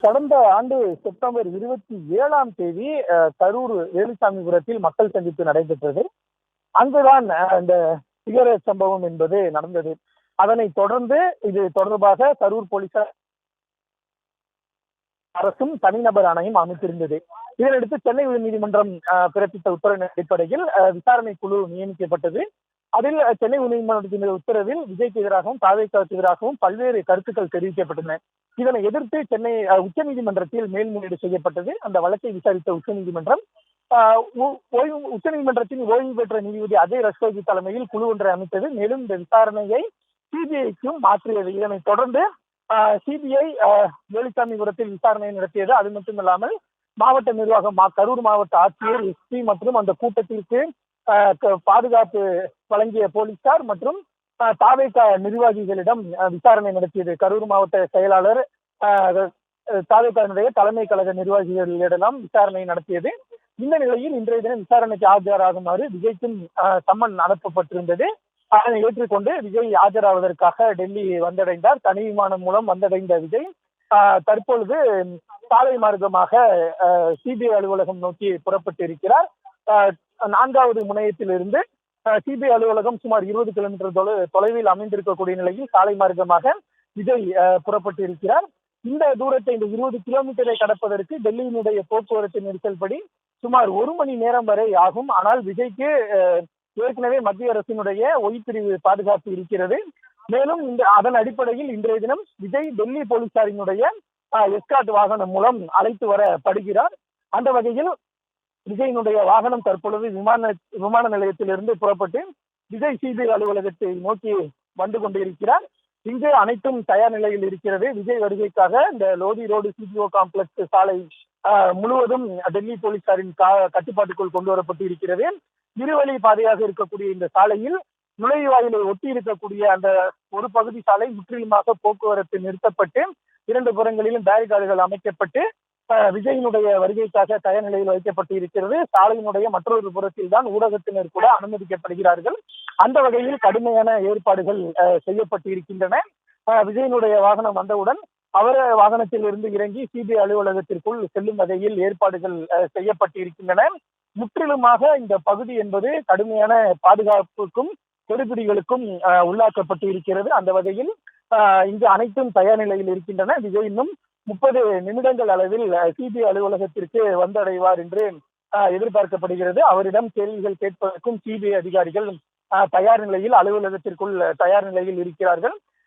கடந்த ஆண்டு செப்டம்பர் 27ஆம் தேதி கரூர் வேலுசாமிபுரத்தில் மக்கள் சந்திப்பு நடைபெற்றது. அங்குதான் இந்த சிகரெட் சம்பவம் என்பது நடந்தது. அதனைத் தொடர்ந்து இது தொடர்பாக கரூர் போலீசார் அரசும் தனிநபர் ஆணையம் அமைத்திருந்தது. இதனையடுத்து சென்னை உயர்நீதிமன்றம் பிறப்பித்த உத்தரவின் அடிப்படையில் விசாரணை குழு நியமிக்கப்பட்டது. அதில் சென்னை உயர்நீதிமன்றத்தின் உத்தரவில் விஜய்க்கு எதிராகவும் தாவேக்காவுக்கு எதிராகவும் பல்வேறு கருத்துக்கள் தெரிவிக்கப்பட்டன. இதனை எதிர்த்து சென்னை உச்சநீதிமன்றத்தில் மேல்முறையீடு செய்யப்பட்டது. அந்த வழக்கை விசாரித்த உச்சநீதிமன்றம் உச்சநீதிமன்றத்தின் ஓய்வு பெற்ற நீதிபதி அஜய் ரஸ்தோகி தலைமையில் குழு ஒன்றை அமைத்தது. மேலும் இந்த விசாரணையை சிபிஐக்கும் மாற்றியது. இதனைத் தொடர்ந்து சிபிஐ வேலுசாமிபுரத்தில் விசாரணை நடத்தியது. அது மட்டுமில்லாமல் மாவட்ட நிர்வாகம், கரூர் மாவட்ட ஆட்சியர், எஸ்பி மற்றும் அந்த கூட்டத்திற்கு பாதுகாப்பு வழங்கிய போலீசார் மற்றும் தாவேகா நிர்வாகிகளிடம் விசாரணை நடத்தியது. கரூர் மாவட்ட செயலாளர், தாவேகாவினுடைய தலைமை கழக நிர்வாகிகளிடம் விசாரணை நடத்தியது. இந்த நிலையில் இன்றைய தினம் விசாரணைக்கு ஆஜராகுமாறு விஜய்க்கும் சம்மன் அனுப்பப்பட்டிருந்தது. அதனை ஏற்றுக்கொண்டு விஜய் ஆஜராவதற்காக டெல்லி வந்தடைந்தார். தனி விமானம் மூலம் வந்தடைந்த விஜய் தற்பொழுது சாலை மார்க்கமாக சிபிஐ அலுவலகம் நோக்கி புறப்பட்டு இருக்கிறார். 4வது முனையத்திலிருந்து சிபிஐ அலுவலகம் சுமார் 20 கிலோமீட்டர் தொலைவில் அமைந்திருக்கக்கூடிய நிலையில் சாலை மார்க்கமாக விஜய் புறப்பட்டு இருக்கிறார். இந்த தூரத்தை, இந்த 20 கிலோமீட்டரை கடப்பதற்கு டெல்லியினுடைய போக்குவரத்து நெரிசல் படி சுமார் 1 மணி நேரம் வரை ஆகும். ஆனால் விஜய்க்கு ஏற்கனவே மத்திய அரசினுடைய ஒய்பிரிவு பாதுகாப்பு இருக்கிறது. மேலும் அதன் அடிப்படையில் இன்றைய தினம் விஜய் டெல்லி போலீசாரினுடைய எஸ்கார்ட் வாகனம் மூலம் அழைத்து வரப்படுகிறார். அந்த வகையில் விஜயினுடைய வாகனம் தற்பொழுது விமான நிலையத்திலிருந்து புறப்பட்டு விஜய் சிபிஐ அலுவலகத்தை நோக்கி வந்து கொண்டிருக்கிறார். இங்கு அனைத்தும் தயார் நிலையில் இருக்கிறது. விஜய் வருகைக்காக இந்த லோதி ரோடு சிபிஓ காம்ப்ளெக்ஸ் சாலை முழுவதும் டெல்லி போலீசாரின் கட்டுப்பாட்டுக்குள் கொண்டு வரப்பட்டு இருக்கிறது. இருவழி பாதையாக இருக்கக்கூடிய இந்த சாலையில் நுழைவாயிலை ஒட்டி இருக்கக்கூடிய அந்த ஒரு பகுதி சாலை முற்றிலுமாக போக்குவரத்து நிறுத்தப்பட்டு 2 புறங்களிலும் பேரிகார்டுகள் அமைக்கப்பட்டு விஜயினுடைய வருகைக்காக தயார் நிலையில் வைக்கப்பட்டு இருக்கிறது. சாலையினுடைய மற்றொரு புறத்தில் தான் ஊடகத்தினர் கூட அனுமதிக்கப்படுகிறார்கள். அந்த வகையில் கடுமையான ஏற்பாடுகள் செய்யப்பட்டு இருக்கின்றன. விஜயினுடைய வாகனம் வந்தவுடன் அவர் வாகனத்தில் இருந்து இறங்கி சிபிஐ அலுவலகத்திற்குள் செல்லும் வகையில் ஏற்பாடுகள் செய்யப்பட்டு இருக்கின்றன. முற்றிலுமாக இந்த பகுதி என்பது கடுமையான பாதுகாப்புக்கும் கெடுபிடிகளுக்கும் உள்ளாக்கப்பட்டு இருக்கிறது. அந்த வகையில் இங்கு அனைத்தும் தயார் நிலையில் இருக்கின்றன. விஜய் இன்னும் 30 நிமிடங்கள் அளவில் சிபிஐ அலுவலகத்திற்கு வந்தடைவார் என்று எதிர்பார்க்கப்படுகிறது. அவரிடம் கேள்விகள் கேட்பதற்கும் சிபிஐ அதிகாரிகள் தயார் நிலையில் அலுவலகத்திற்குள் தயார் நிலையில் இருக்கிறார்கள்.